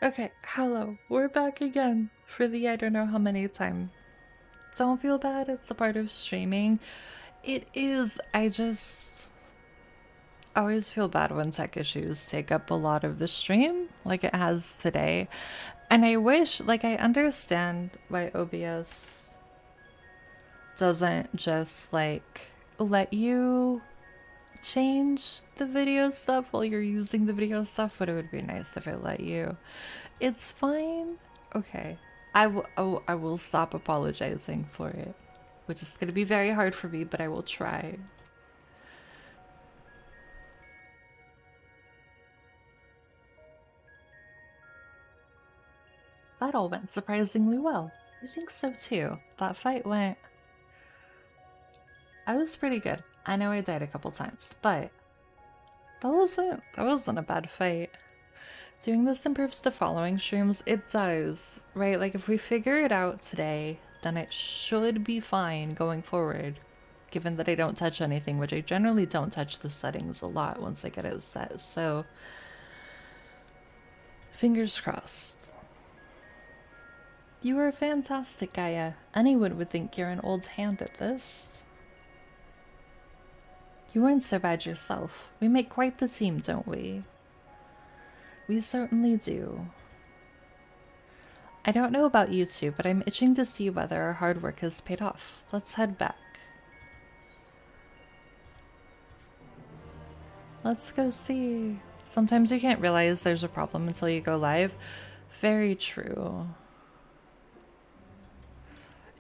Okay, hello. We're back again for the I don't know how many time. Don't feel bad, it's a part of streaming. It is, I just always feel bad when tech issues take up a lot of the stream, like it has today. And I wish, like, I understand why OBS doesn't just, like, let you change the video stuff while you're using the video stuff, but it would be nice if it let you. It's fine. Okay. I will stop apologizing for it, which is going to be very hard for me, but I will try. That all went surprisingly well. I think so too. That fight went... I was pretty good. I know I died a couple times, but that wasn't a bad fight. Doing this improves the following streams? It does, right? Like if we figure it out today, then it should be fine going forward. Given that I don't touch anything, which I generally don't touch the settings a lot once I get it set, so fingers crossed. You are fantastic, Gaia. Anyone would think you're an old hand at this. You weren't so bad yourself. We make quite the team, don't we? We certainly do. I don't know about you two, but I'm itching to see whether our hard work has paid off. Let's head back. Let's go see. Sometimes you can't realize there's a problem until you go live. Very true.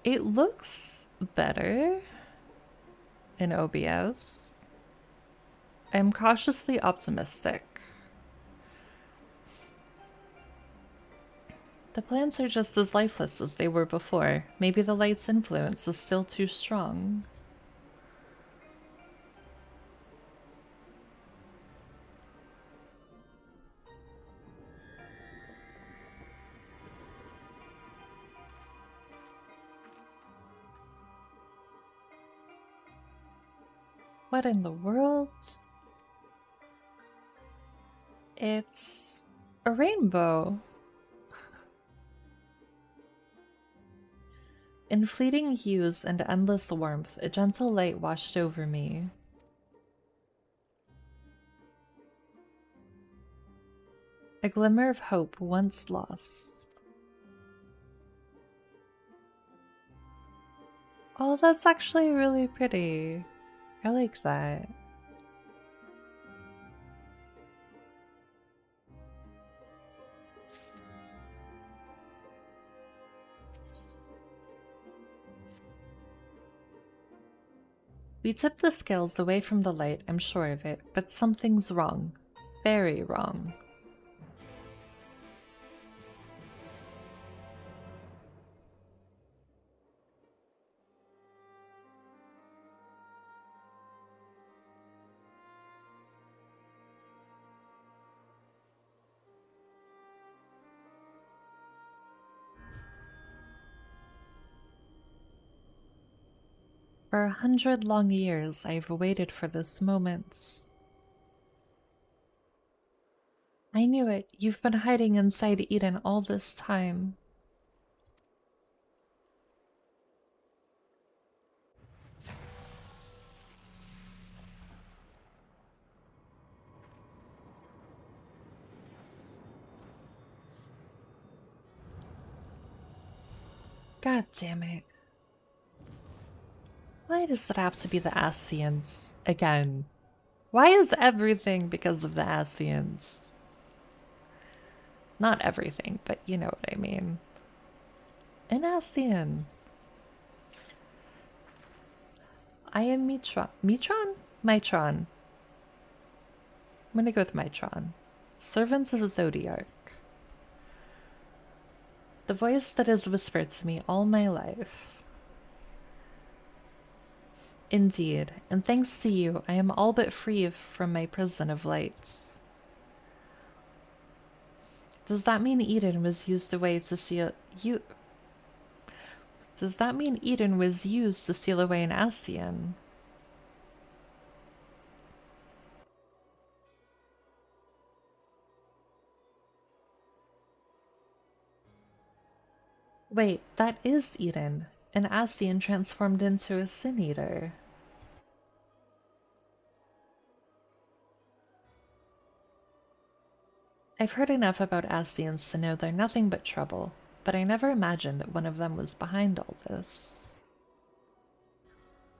It looks better in OBS. I'm cautiously optimistic. The plants are just as lifeless as they were before. Maybe the light's influence is still too strong. What in the world? It's a rainbow. In fleeting hues and endless warmth, a gentle light washed over me. A glimmer of hope once lost. Oh, that's actually really pretty. I like that. We tip the scales away from the light, I'm sure of it, but something's wrong. Very wrong. For 100 long years, I've waited for this moment. I knew it. You've been hiding inside Eden all this time. God damn it. Why does it have to be the Ascians again? Why is everything because of the Ascians? Not everything, but you know what I mean. An Ascian. I am Mitron. Mitron? Mitron. I'm gonna go with Mitron. Servants of Zodiac. The voice that has whispered to me all my life. Indeed, and thanks to you, I am all but free from my prison of lights. Does that mean Eden was used away to seal you? Does that mean Eden was used to steal away an Ascian? Wait, that is Eden, an Ascian transformed into a Sin Eater. I've heard enough about Ascians to know they're nothing but trouble, but I never imagined that one of them was behind all this.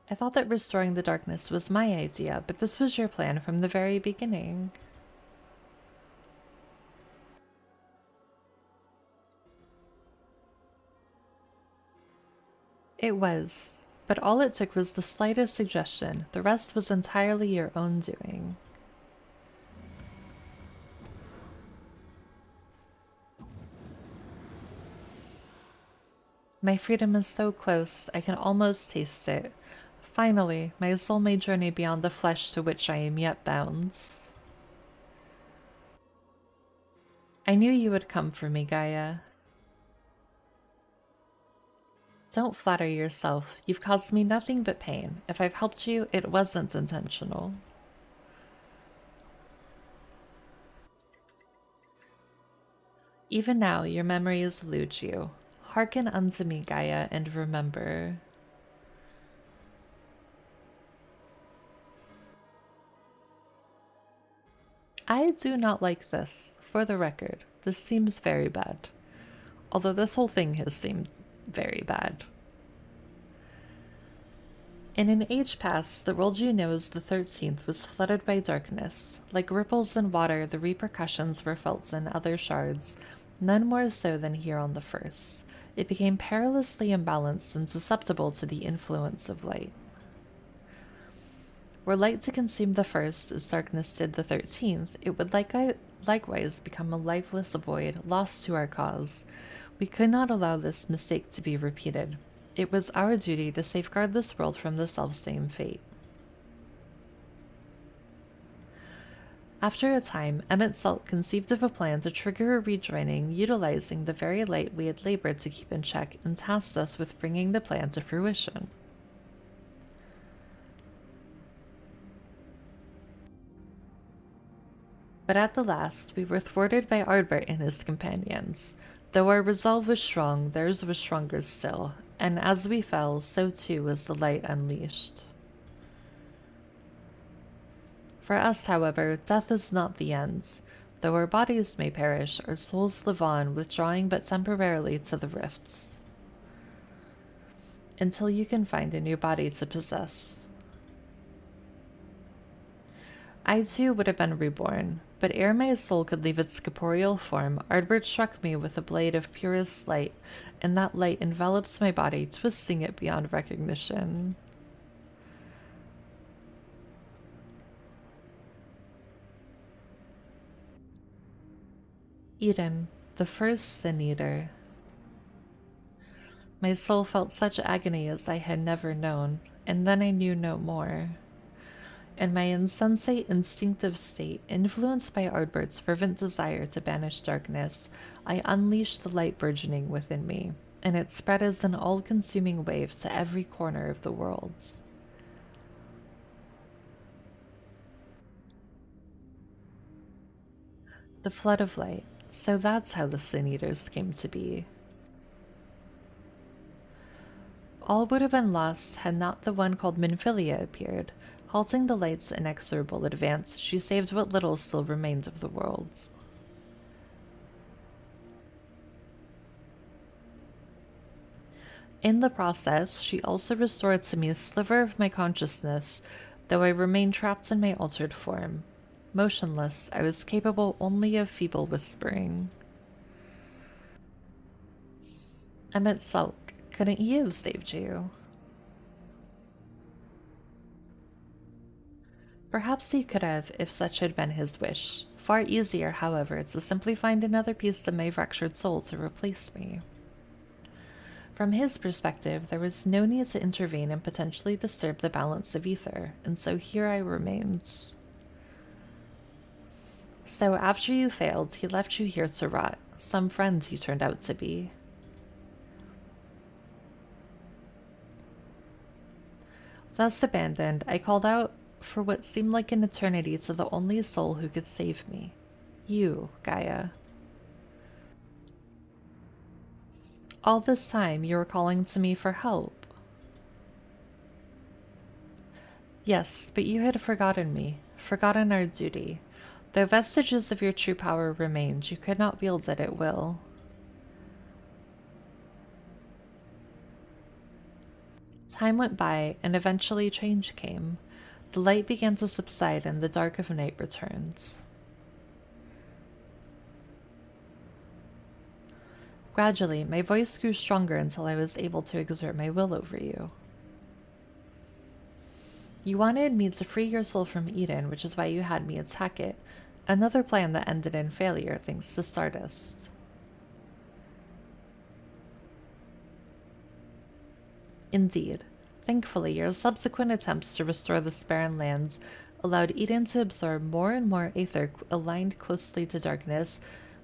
I thought that restoring the darkness was my idea, but this was your plan from the very beginning. It was, but all it took was the slightest suggestion. The rest was entirely your own doing. My freedom is so close, I can almost taste it. Finally, my soul may journey beyond the flesh to which I am yet bound. I knew you would come for me, Gaia. Don't flatter yourself. You've caused me nothing but pain. If I've helped you, it wasn't intentional. Even now, your memories elude you. Hearken unto me, Gaia, and remember. I do not like this. For the record, this seems very bad. Although this whole thing has seemed very bad. In an age past, the world you know as the 13th was flooded by darkness. Like ripples in water, the repercussions were felt in other shards, none more so than here on the first. It became perilously imbalanced and susceptible to the influence of light. Were light to consume the first as darkness did the 13th, it would likewise become a lifeless void, lost to our cause. We could not allow this mistake to be repeated. It was our duty to safeguard this world from the selfsame fate. After a time, Emmett Salt conceived of a plan to trigger a rejoining utilizing the very light we had labored to keep in check and tasked us with bringing the plan to fruition. But at the last, we were thwarted by Ardbert and his companions. Though our resolve was strong, theirs was stronger still, and as we fell, so too was the light unleashed. For us, however, death is not the end. Though our bodies may perish, our souls live on, withdrawing but temporarily to the rifts. Until you can find a new body to possess. I too would have been reborn, but ere my soul could leave its corporeal form, Ardbert struck me with a blade of purest light, and that light envelops my body, twisting it beyond recognition. Eden, the first Sin Eater. My soul felt such agony as I had never known, and then I knew no more. In my insensate, instinctive state, influenced by Ardbert's fervent desire to banish darkness, I unleashed the light burgeoning within me, and it spread as an all-consuming wave to every corner of the world. The flood of light. So that's how the Sin Eaters came to be. All would have been lost had not the one called Minfilia appeared. Halting the light's inexorable advance, she saved what little still remained of the world. In the process, she also restored to me a sliver of my consciousness, though I remained trapped in my altered form. Motionless, I was capable only of feeble whispering. Emmett Sulk, couldn't he have saved you? Perhaps he could have, if such had been his wish. Far easier, however, to simply find another piece of my fractured soul to replace me. From his perspective, there was no need to intervene and potentially disturb the balance of ether, and so here I remained. So after you failed, he left you here to rot. Some friend he turned out to be. Thus abandoned, I called out for what seemed like an eternity to the only soul who could save me. You, Gaia. All this time you were calling to me for help. Yes, but you had forgotten me, forgotten our duty. Though vestiges of your true power remained, you could not wield it at will. Time went by, and eventually change came. The light began to subside, and the dark of night returns. Gradually, my voice grew stronger until I was able to exert my will over you. You wanted me to free your soul from Eden, which is why you had me attack it. Another plan that ended in failure thanks to Stardust. Indeed. Thankfully, your subsequent attempts to restore the barren lands allowed Eden to absorb more and more aether aligned closely to darkness,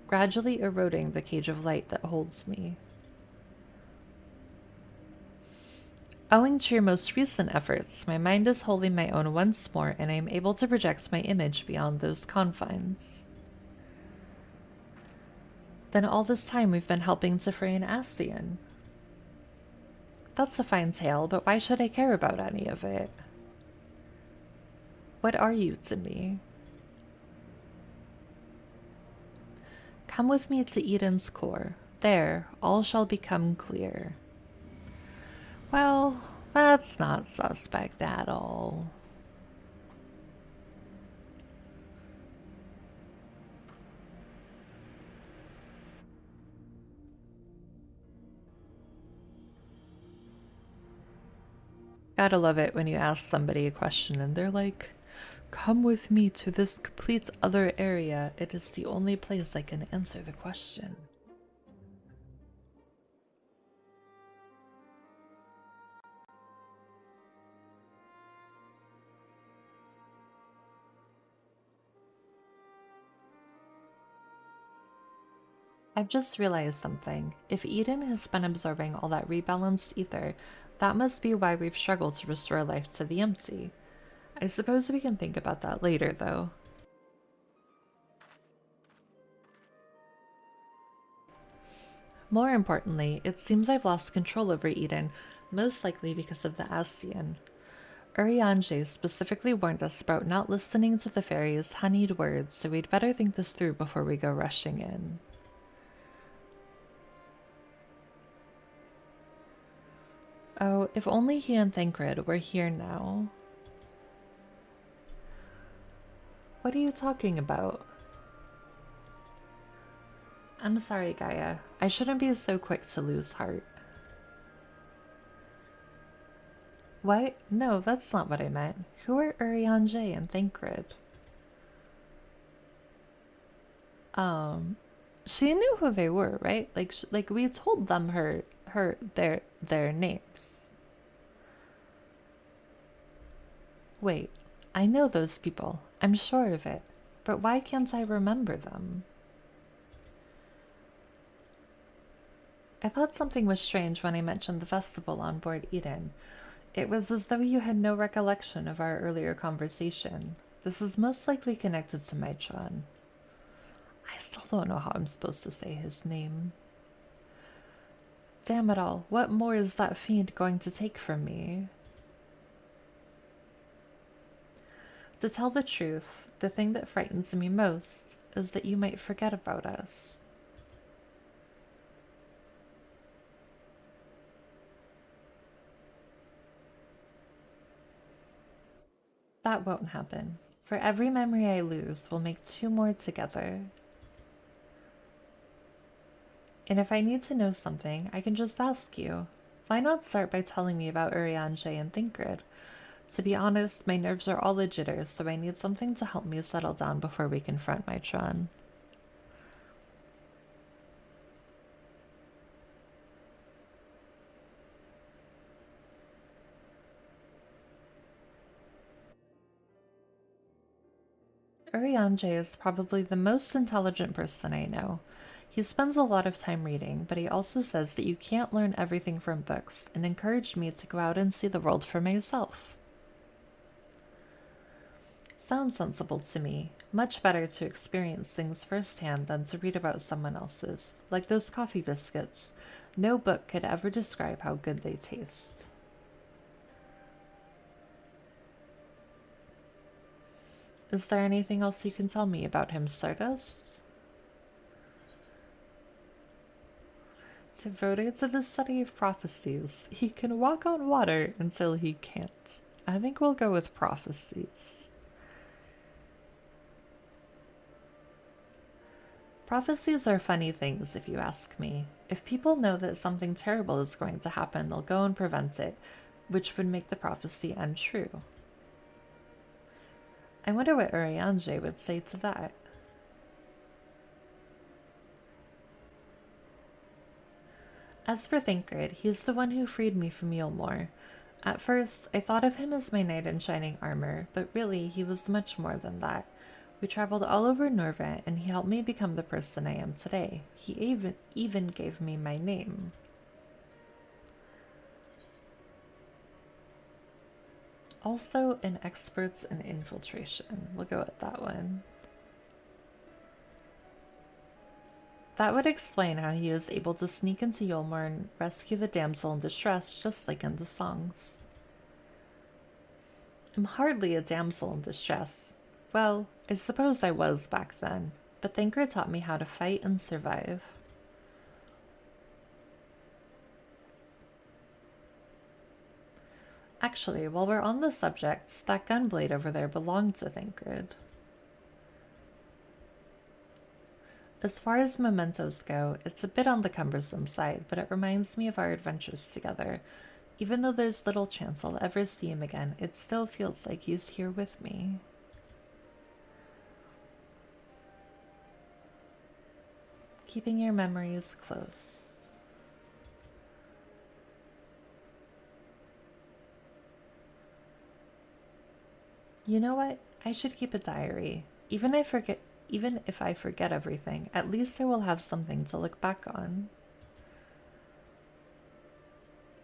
gradually eroding the cage of light that holds me. Owing to your most recent efforts, my mind is wholly my own once more, and I am able to project my image beyond those confines. Then all this time we've been helping to free an Astian. That's a fine tale, but why should I care about any of it? What are you to me? Come with me to Eden's core. There, all shall become clear. Well, that's not suspect at all. Gotta love it when you ask somebody a question and they're like, come with me to this complete other area. It is the only place I can answer the question. I've just realized something. If Eden has been absorbing all that rebalanced ether, that must be why we've struggled to restore life to the empty. I suppose we can think about that later, though. More importantly, it seems I've lost control over Eden, most likely because of the Astian. Urianger specifically warned us about not listening to the fairy's honeyed words, so we'd better think this through before we go rushing in. Oh, if only he and Thancred were here now. What are you talking about? I'm sorry, Gaia. I shouldn't be so quick to lose heart. What? No, that's not what I meant. Who are Urianger and Thancred? She knew who they were, right? Like we told them their names. Wait, I know those people. I'm sure of it. But why can't I remember them? I thought something was strange when I mentioned the festival on board Eden. It was as though you had no recollection of our earlier conversation. This is most likely connected to Mitron. I still don't know how I'm supposed to say his name. Damn it all, what more is that fiend going to take from me? To tell the truth, the thing that frightens me most is that you might forget about us. That won't happen. For every memory I lose, we'll make 2 more together. And if I need to know something, I can just ask you. Why not start by telling me about Urianger and Thancred? To be honest, my nerves are all a jitter, so I need something to help me settle down before we confront Mitron. Urianger is probably the most intelligent person I know. He spends a lot of time reading, but he also says that you can't learn everything from books and encouraged me to go out and see the world for myself. sounds sensible to me. Much better to experience things firsthand than to read about someone else's. Like those coffee biscuits. No book could ever describe how good they taste. Is there anything else you can tell me about him, Stardust? Devoted to the study of prophecies, he can walk on water until he can't. I think we'll go with prophecies. Prophecies are funny things, if you ask me. If people know that something terrible is going to happen, they'll go and prevent it, which would make the prophecy untrue. I wonder what Urianger would say to that. As for Thancred, he's the one who freed me from Yulmore. At first, I thought of him as my knight in shining armor, but really, he was much more than that. We traveled all over Norvent, and he helped me become the person I am today. He even gave me my name. Also, an expert in infiltration. We'll go with that one. That would explain how he was able to sneak into Yulmore and rescue the damsel in distress, just like in the songs. I'm hardly a damsel in distress. Well, I suppose I was back then, but Thancred taught me how to fight and survive. Actually, while we're on the subject, that gunblade over there belonged to Thancred. As far as mementos go, it's a bit on the cumbersome side, but it reminds me of our adventures together. Even though there's little chance I'll ever see him again, it still feels like he's here with me. Keeping your memories close. You know what? I should keep a diary. Even if I forget everything, at least I will have something to look back on.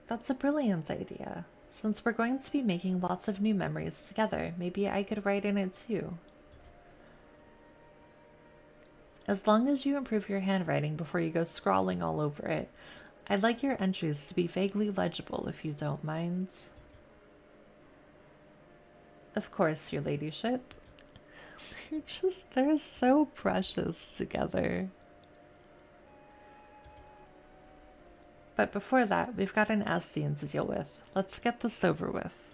That's a brilliant idea. Since we're going to be making lots of new memories together, maybe I could write in it too. As long as you improve your handwriting before you go scrawling all over it, I'd like your entries to be vaguely legible if you don't mind. Of course, your ladyship. They're so precious together. But before that, we've got an Ascian to deal with. Let's get this over with.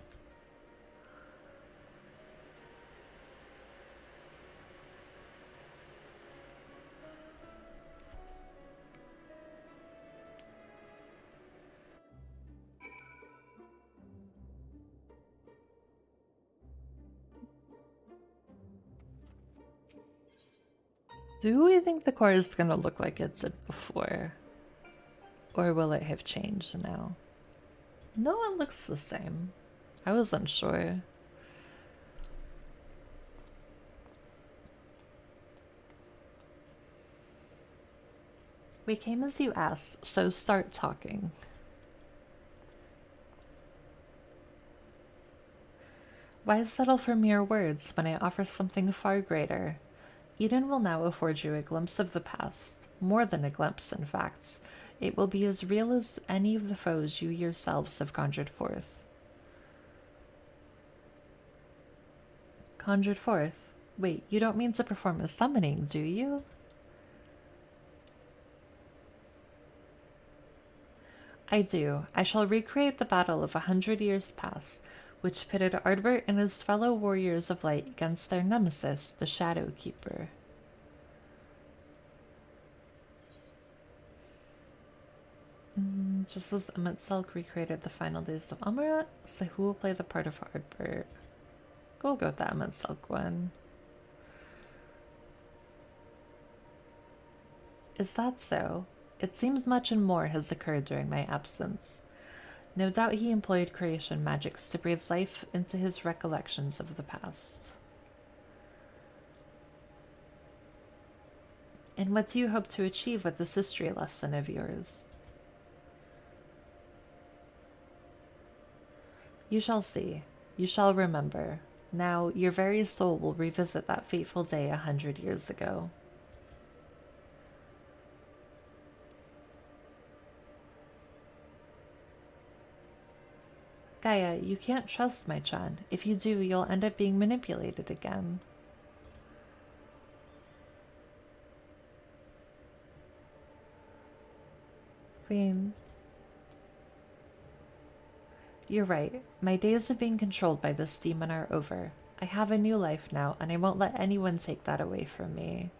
Do we think the core is gonna look like it did before? Or will it have changed now? No, it looks the same. I was unsure. We came as you asked, so start talking. Why settle for mere words when I offer something far greater? Eden will now afford you a glimpse of the past, more than a glimpse, in fact. It will be as real as any of the foes you yourselves have conjured forth. Conjured forth? Wait, you don't mean to perform a summoning, do you? I do. I shall recreate the battle of 100 years past, which pitted Ardbert and his fellow warriors of light against their nemesis, the Shadow Keeper. Just as Emmett Selk recreated the final days of Amarat, so who will play the part of Ardbert? We'll go with the Emmett Selk one. Is that so? It seems much and more has occurred during my absence. No doubt he employed creation magics to breathe life into his recollections of the past. And what do you hope to achieve with this history lesson of yours? You shall see. You shall remember. Now, your very soul will revisit that fateful day 100 years ago. Gaia, you can't trust my Chan. If you do, you'll end up being manipulated again. Queen. You're right. My days of being controlled by this demon are over. I have a new life now, and I won't let anyone take that away from me.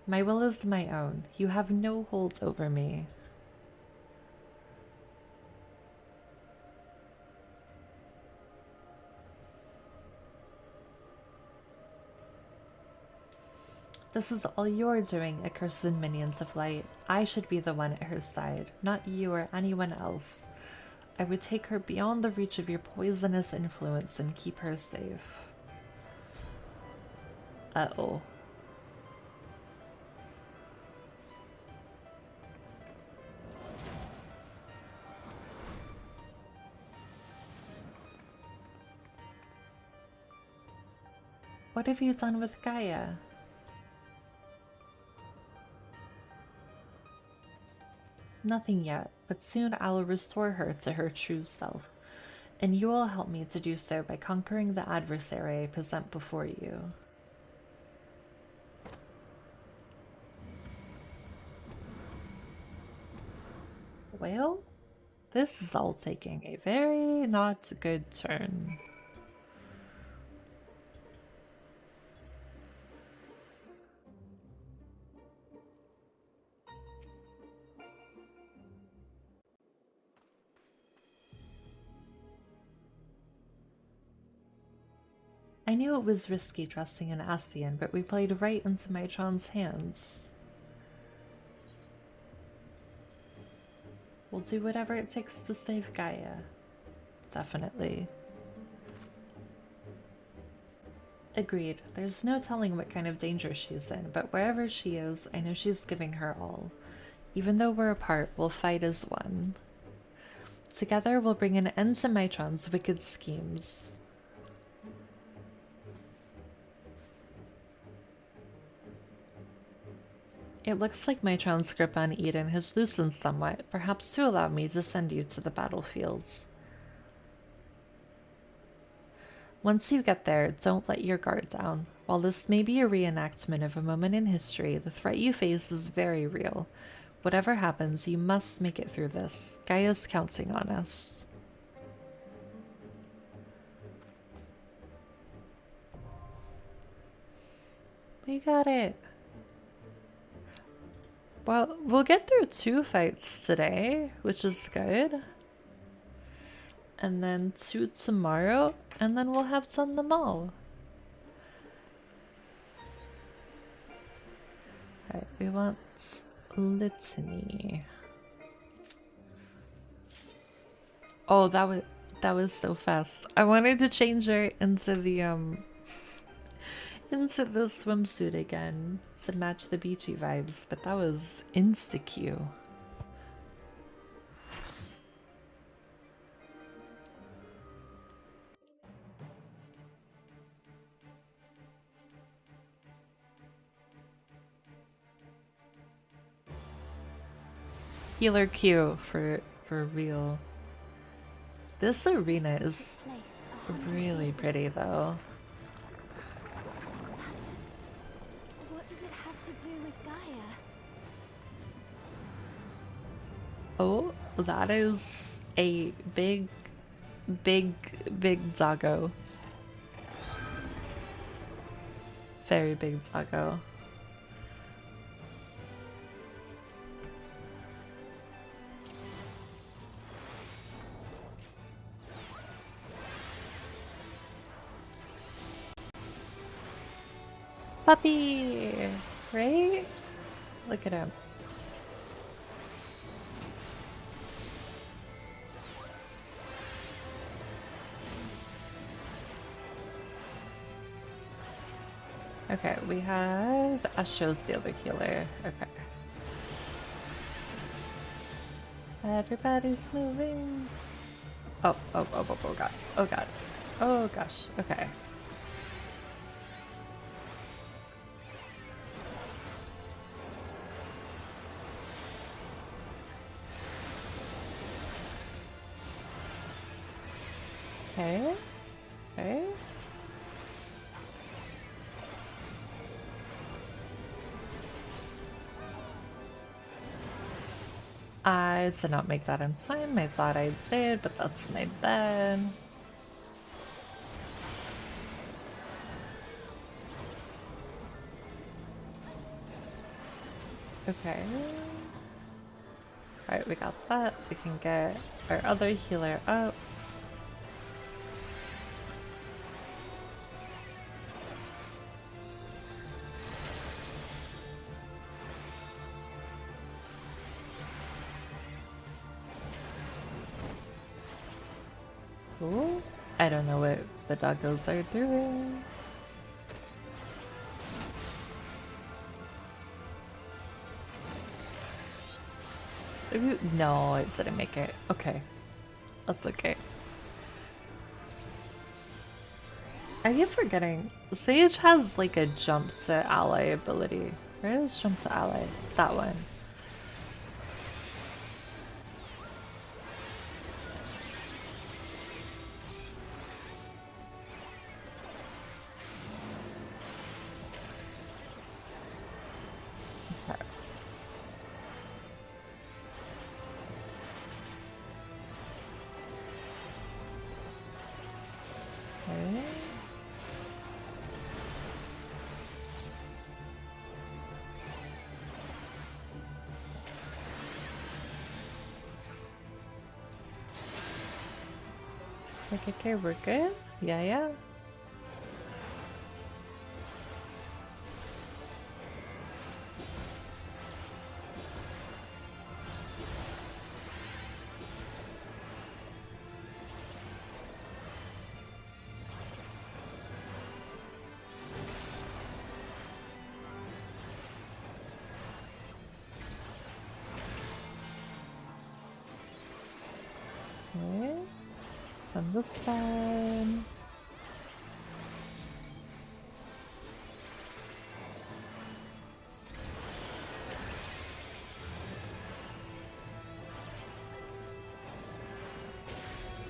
My will is my own. You have no hold over me. This is all you're doing, accursed minions of light. I should be the one at her side, not you or anyone else. I would take her beyond the reach of your poisonous influence and keep her safe. Uh-oh. What have you done with Gaia? Nothing yet, but soon I'll restore her to her true self, and you will help me to do so by conquering the adversary I present before you. Well, this is all taking a very not good turn. I knew it was risky trusting an Ascian, but we played right into my Tron's hands. We'll do whatever it takes to save Gaia. Definitely. Agreed. There's no telling what kind of danger she's in, but wherever she is, I know she's giving her all. Even though we're apart, we'll fight as one. Together, we'll bring an end to Mitron's wicked schemes. It looks like Mitron's grip on Eden has loosened somewhat, perhaps to allow me to send you to the battlefields. Once you get there, don't let your guard down. While this may be a reenactment of a moment in history, the threat you face is very real. Whatever happens, you must make it through this. Gaia's counting on us. We got it. Well, we'll get through 2 fights today, which is good. And then 2 tomorrow, and then we'll have done them all. Alright, we want Litany. Oh, that was so fast. I wanted to change her into the into the swimsuit again to match the beachy vibes, but that was insta-Q. Healer Q for real. This arena is really pretty though. What does it have to do with Gaia? Oh, that is a big doggo. Very big doggo. Puppy! Right? Look at him. Okay, we have Asho's the other healer. Okay. Everybody's moving. Oh god. Oh god. Oh gosh. Okay. Okay. Okay. I did not make that in time. I thought I did, but that's my bad. Okay. Alright, we got that. We can get our other healer up. Ooh. I don't know what the doggos are doing. Ooh, no, it didn't make it. Okay. That's okay. I keep forgetting. Sage has like a jump to ally ability. Where is jump to ally? That one. Okay. Okay. Okay, we're good. Yeah. Okay. On this side.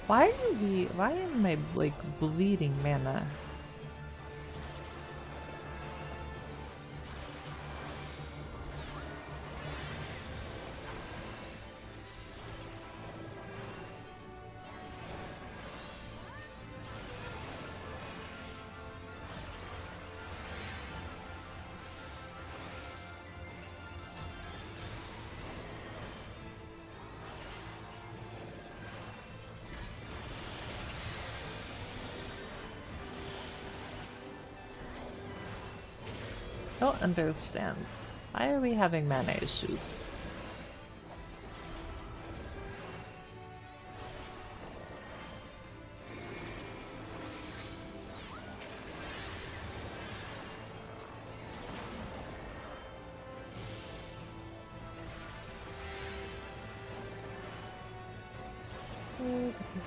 Why am I like bleeding mana? Don't understand. Why are we having mana issues?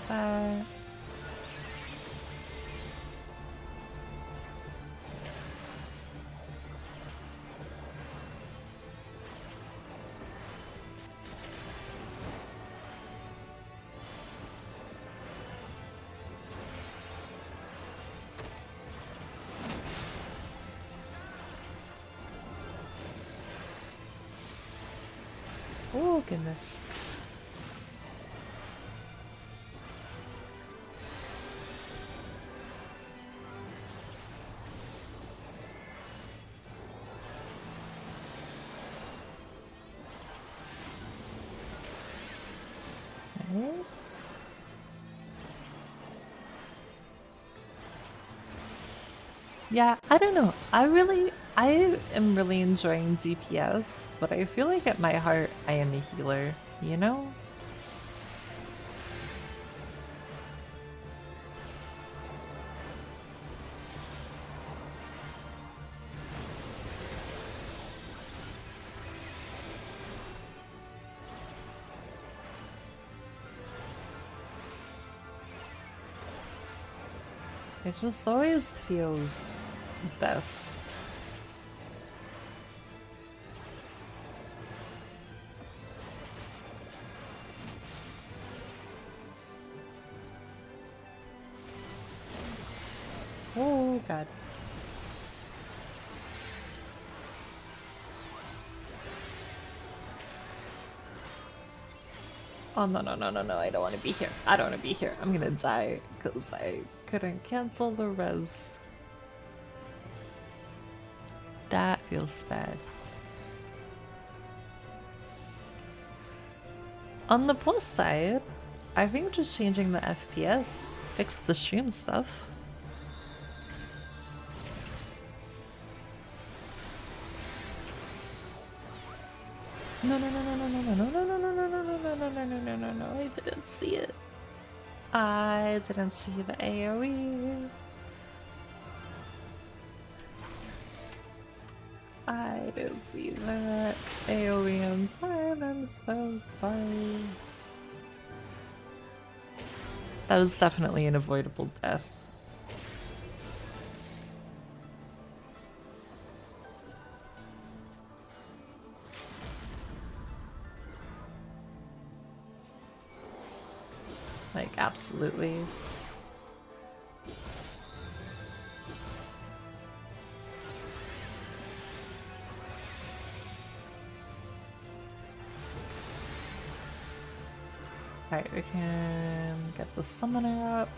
That. Oh goodness. Nice. Yeah, I don't know. I am really enjoying DPS, but I feel like at my heart I am a healer, you know? It just always feels best. Oh god. Oh no no no no no, I don't want to be here. I don't want to be here. I'm gonna die because I couldn't cancel the res. That feels bad. On the plus side, I think just changing the FPS fixed the stream stuff. No no no no no no no no no no no no no no no no no no no no, I didn't see it. I didn't see the AoE. I didn't see that AoE in time. I'm so sorry. That was definitely an avoidable death. Like, absolutely. Alright, we can get the summoner up.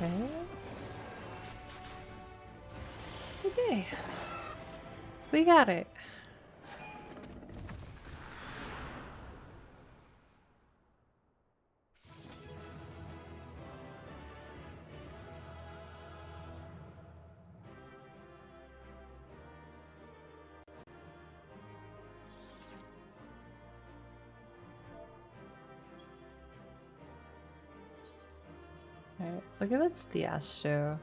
Okay. Okay. We got it. Alright, look at that's the Astro.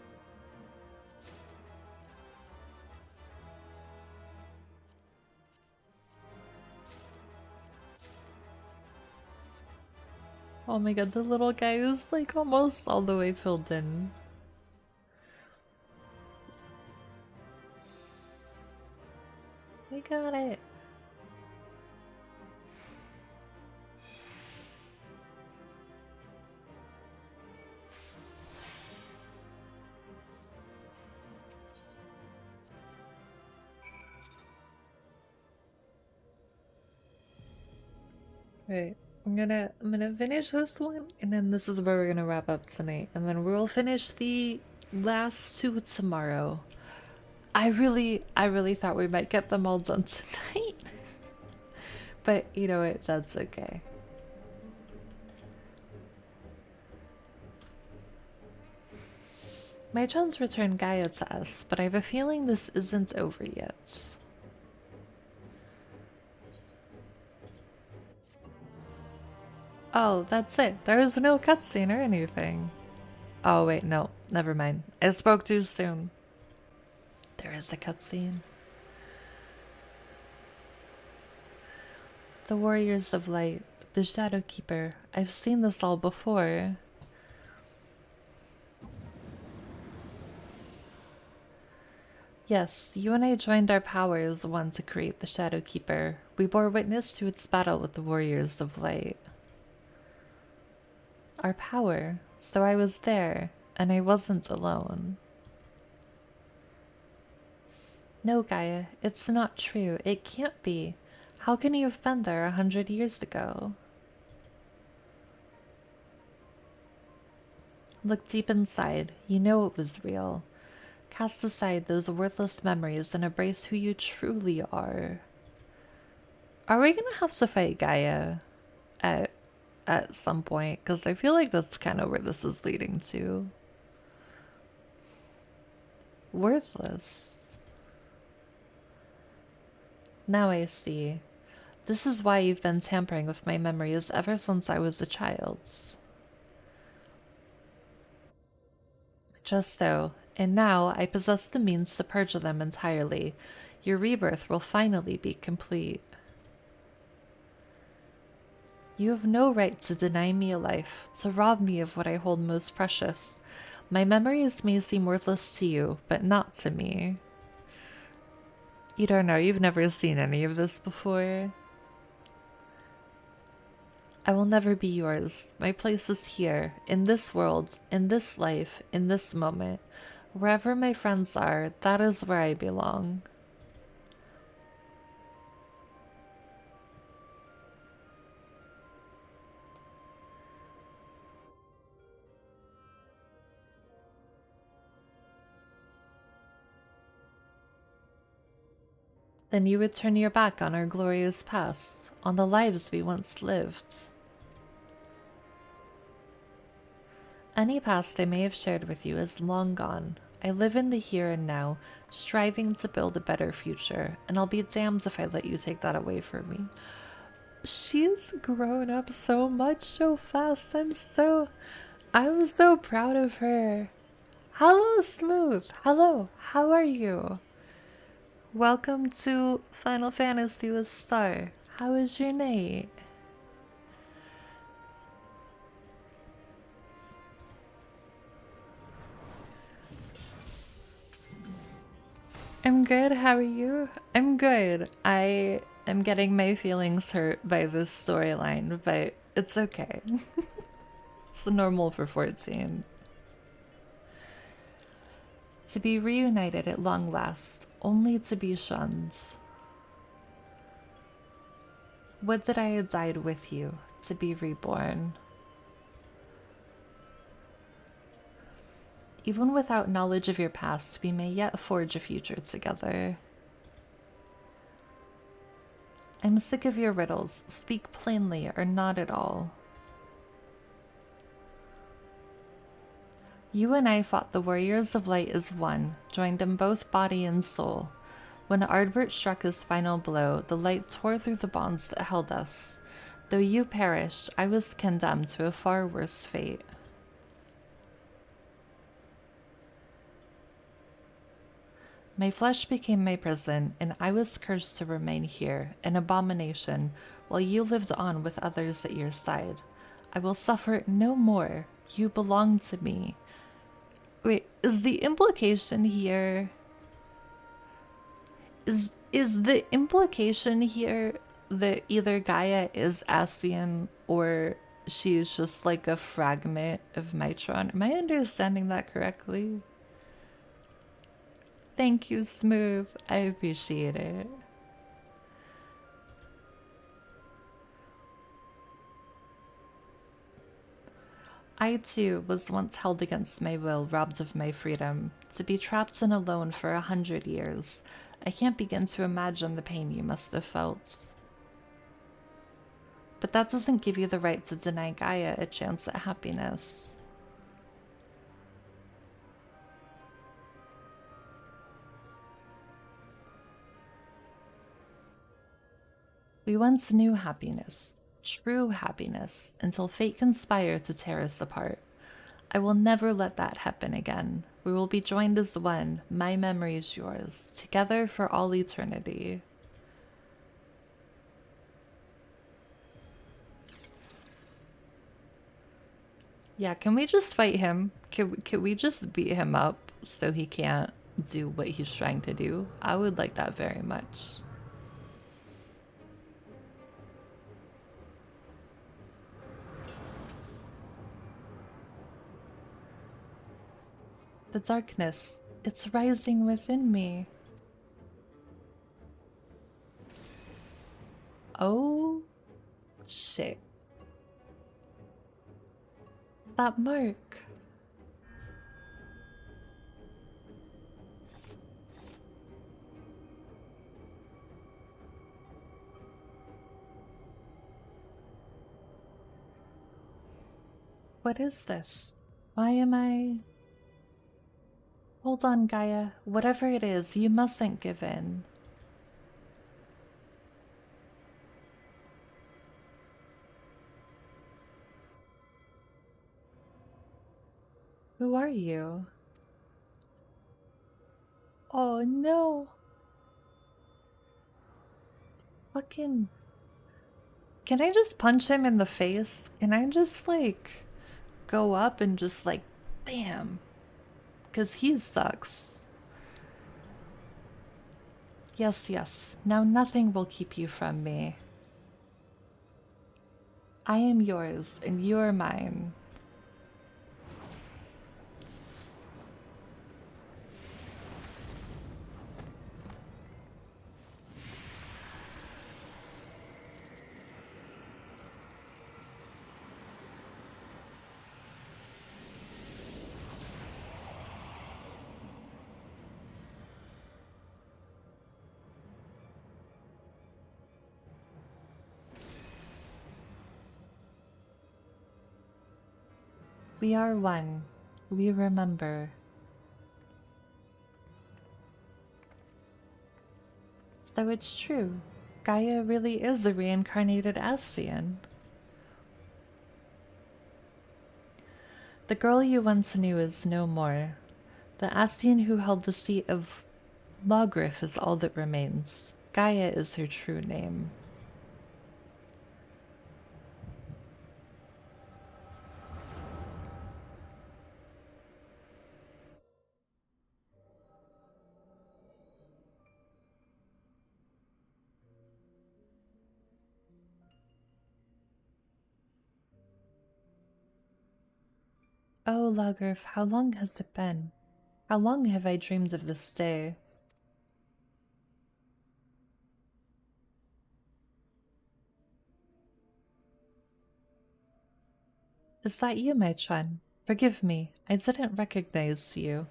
Oh my god, the little guy is like almost all the way filled in. We got it. Right. I'm gonna finish this one, and then this is where we're gonna wrap up tonight, and then we'll finish the last two tomorrow. I really thought we might get them all done tonight. But you know what, that's okay. My Jones returned Gaia to us, but I have a feeling this isn't over yet. Oh, that's it. There was no cutscene or anything. Oh wait, no, never mind. I spoke too soon. There is a cutscene. The Warriors of Light, the Shadow Keeper. I've seen this all before. Yes, you and I joined our powers one to create the Shadow Keeper. We bore witness to its battle with the Warriors of Light. Our power, so I was there, and I wasn't alone. No, Gaia, it's not true. It can't be. How can you have been there 100 years ago? Look deep inside. You know it was real. Cast aside those worthless memories and embrace who you truly are. Are we gonna have to fight Gaia at at some point, because I feel like that's kind of where this is leading to. Worthless. Now I see. This is why you've been tampering with my memories ever since I was a child. Just so, and now I possess the means to purge them entirely. Your rebirth will finally be complete. You have no right to deny me a life, to rob me of what I hold most precious. My memories may seem worthless to you, but not to me. You don't know, you've never seen any of this before. I will never be yours. My place is here, in this world, in this life, in this moment. Wherever my friends are, that is where I belong. Then you would turn your back on our glorious past, on the lives we once lived. Any past I may have shared with you is long gone. I live in the here and now, striving to build a better future, and I'll be damned if I let you take that away from me. She's grown up so much so fast. I'm so proud of her. Hello, Smooth. Hello, how are you? Welcome to Final Fantasy with Star. How is your night? I'm good. How are you? I'm good. I am getting my feelings hurt by this storyline, but it's okay. It's normal for 14. To be reunited at long last, only to be shunned. Would that I had died with you, to be reborn. Even without knowledge of your past, we may yet forge a future together. I'm sick of your riddles. Speak plainly or not at all. You and I fought the warriors of light as one, joined them both body and soul. When Ardbert struck his final blow, the light tore through the bonds that held us. Though you perished, I was condemned to a far worse fate. My flesh became my prison, and I was cursed to remain here, an abomination, while you lived on with others at your side. I will suffer no more. You belong to me. Wait, is the implication here... Is the implication here that either Gaia is Ascian or she's just like a fragment of Mitron? Am I understanding that correctly? Thank you, Smooth. I appreciate it. I too was once held against my will, robbed of my freedom, to be trapped and alone for 100 years. I can't begin to imagine the pain you must have felt. But that doesn't give you the right to deny Gaia a chance at happiness. We once knew happiness, true happiness, until fate conspired to tear us apart. I will never let that happen again. We will be joined as one, my memory is yours, together for all eternity. Yeah, can we just fight him? Can we just beat him up so he can't do what he's trying to do? I would like that very much. The darkness, it's rising within me. Oh, shit. That mark. What is this? Why am I... Hold on, Gaia. Whatever it is, you mustn't give in. Who are you? Oh no. Fucking... Can I just punch him in the face? Can I just, like, go up and just, like, bam? Because he sucks. Yes, yes. Now nothing will keep you from me. I am yours, and you are mine. We are one. We remember. So it's true. Gaia really is a reincarnated Ascian. The girl you once knew is no more. The Ascian who held the seat of Logrif is all that remains. Gaia is her true name. Oh, Logrif, how long has it been? How long have I dreamed of this day? Is that you, my Chun? Forgive me, I didn't recognize you.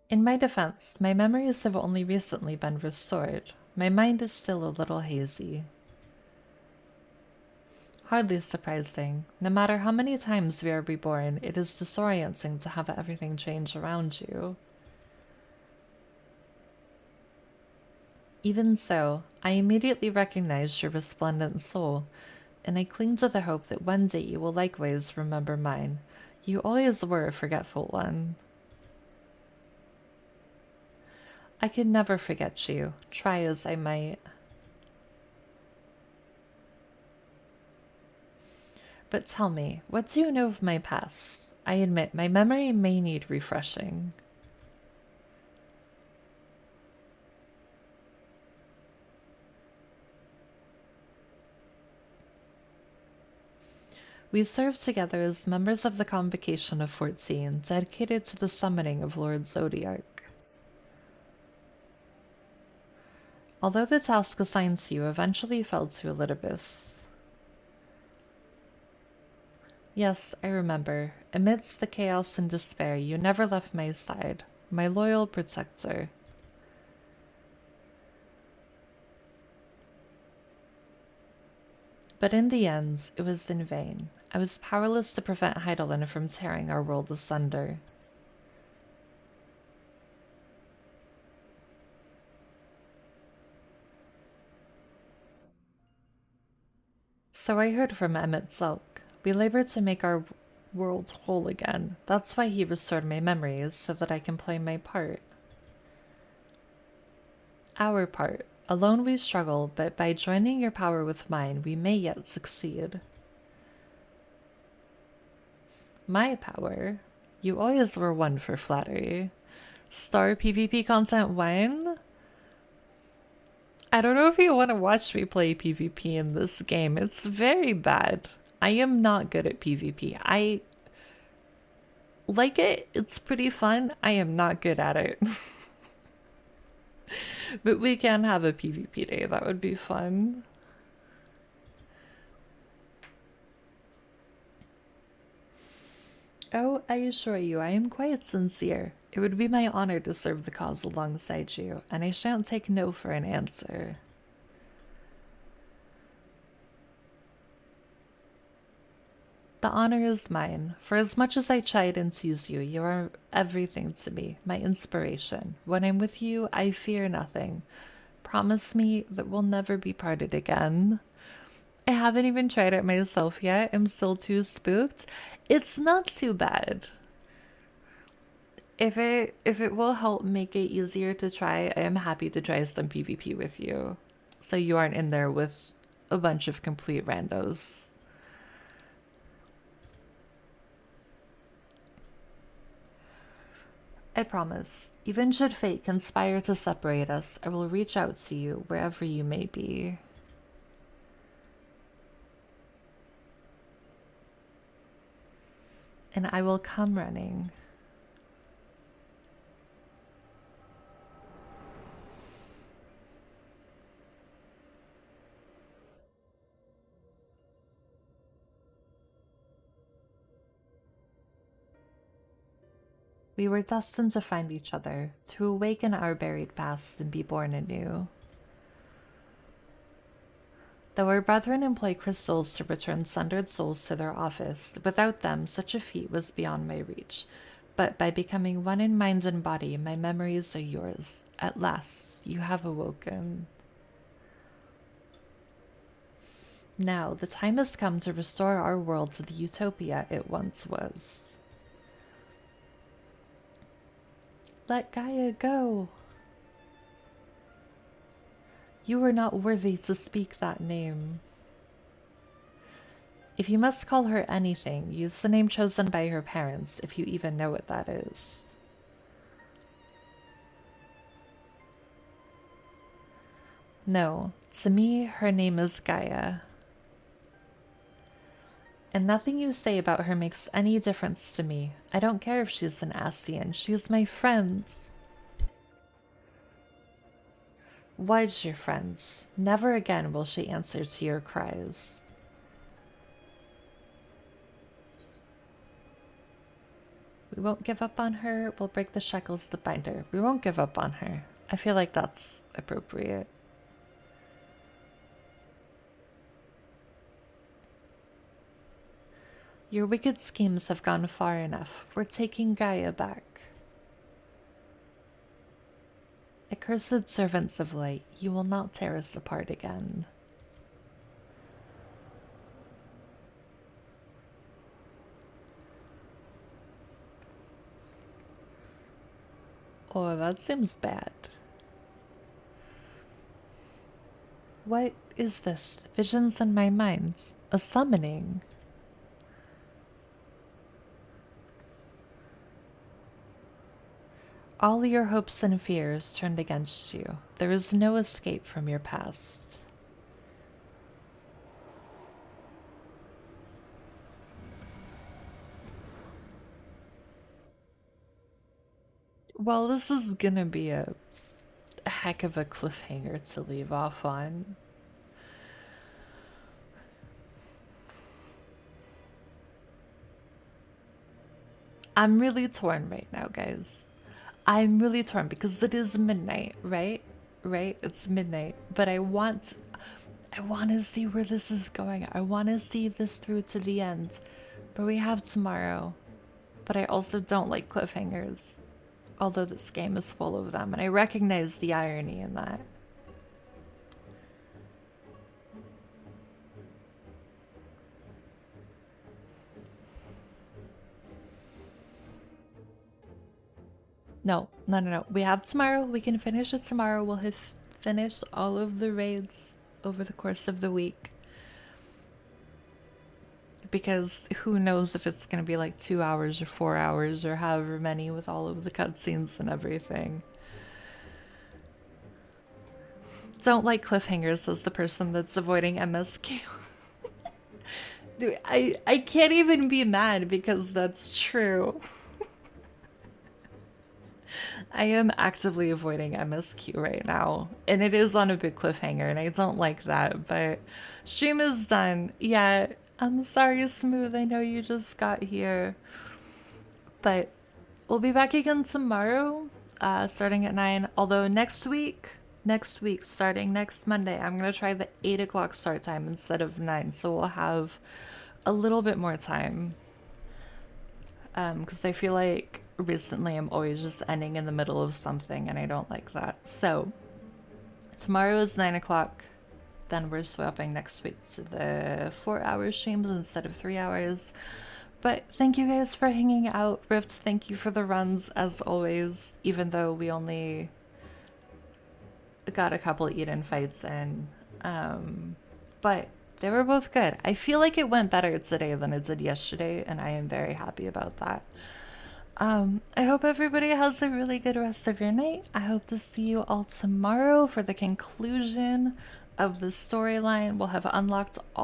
In my defense, my memories have only recently been restored. My mind is still a little hazy. Hardly surprising. No matter how many times we are reborn, it is disorienting to have everything change around you. Even so, I immediately recognize your resplendent soul, and I cling to the hope that one day you will likewise remember mine. You always were a forgetful one. I could never forget you, try as I might. But tell me, what do you know of my past? I admit my memory may need refreshing. We served together as members of the Convocation of 14, dedicated to the summoning of Lord Zodiarch. Although the task assigned to you eventually fell to Elidibus. Yes, I remember. Amidst the chaos and despair, you never left my side, my loyal protector. But in the end, it was in vain. I was powerless to prevent Heidelin from tearing our world asunder. So I heard from Emmett Zelk. We labored to make our world whole again. That's why he restored my memories, so that I can play my part. Our part. Alone we struggle, but by joining your power with mine, we may yet succeed. My power? You always were one for flattery. Star PvP content when? I don't know if you want to watch me play PvP in this game. It's very bad. I am not good at PvP. I like it. It's pretty fun. I am not good at it. But we can have a PvP day. That would be fun. Oh, I assure you, I am quite sincere. It would be my honor to serve the cause alongside you, and I shan't take no for an answer. The honor is mine. For as much as I chide and tease you, you are everything to me, my inspiration. When I'm with you, I fear nothing. Promise me that we'll never be parted again. I haven't even tried it myself yet. I'm still too spooked. It's not too bad. If it will help make it easier to try, I am happy to try some PvP with you. So you aren't in there with a bunch of complete randos. I promise. Even should fate conspire to separate us, I will reach out to you wherever you may be. And I will come running. We were destined to find each other, to awaken our buried past and be born anew. Though our brethren employ crystals to return sundered souls to their office, without them such a feat was beyond my reach. But by becoming one in mind and body, my memories are yours. At last, you have awoken. Now, the time has come to restore our world to the utopia it once was. Let Gaia go. You are not worthy to speak that name. If you must call her anything, use the name chosen by her parents, if you even know what that is. No, to me, her name is Gaia. And nothing you say about her makes any difference to me. I don't care if she's an Ascian, she's my friend. Why's your friends? Never again will she answer to your cries. We won't give up on her. We'll break the shackles that bind her. We won't give up on her. I feel like that's appropriate. Your wicked schemes have gone far enough. We're taking Gaia back. Accursed servants of light, you will not tear us apart again. Oh, that seems bad. What is this? Visions in my mind. A summoning. All your hopes and fears turned against you. There is no escape from your past. Well, this is gonna be a heck of a cliffhanger to leave off on. I'm really torn right now, guys. I'm really torn because it is midnight, right? Right? It's midnight, but I want to see where this is going. I want to see this through to the end. But we have tomorrow. But I also don't like cliffhangers. Although this game is full of them, and I recognize the irony in that. No, no, no, no. We have tomorrow. We can finish it tomorrow. We'll have finished all of the raids over the course of the week. Because who knows if it's going to be like 2 hours or 4 hours or however many with all of the cutscenes and everything. Don't like cliffhangers, says the person that's avoiding MSQ. Dude, I can't even be mad because that's true. I am actively avoiding MSQ right now, and it is on a big cliffhanger, and I don't like that, but stream is done. Yeah, I'm sorry, Smooth, I know you just got here, but we'll be back again tomorrow, starting at 9, although next week, starting next Monday, I'm gonna try the 8 o'clock start time instead of 9, so we'll have a little bit more time. Because I feel like recently I'm always just ending in the middle of something and I don't like that. So tomorrow is 9 o'clock. Then we're swapping next week to the 4 hour streams instead of 3 hours. But thank you guys for hanging out. Rift, thank you for the runs as always, even though we only got a couple Eden fights in. But they were both good. I feel like it went better today than it did yesterday, and I am very happy about that. I hope everybody has a really good rest of your night. I hope to see you all tomorrow for the conclusion of the storyline. We'll have unlocked all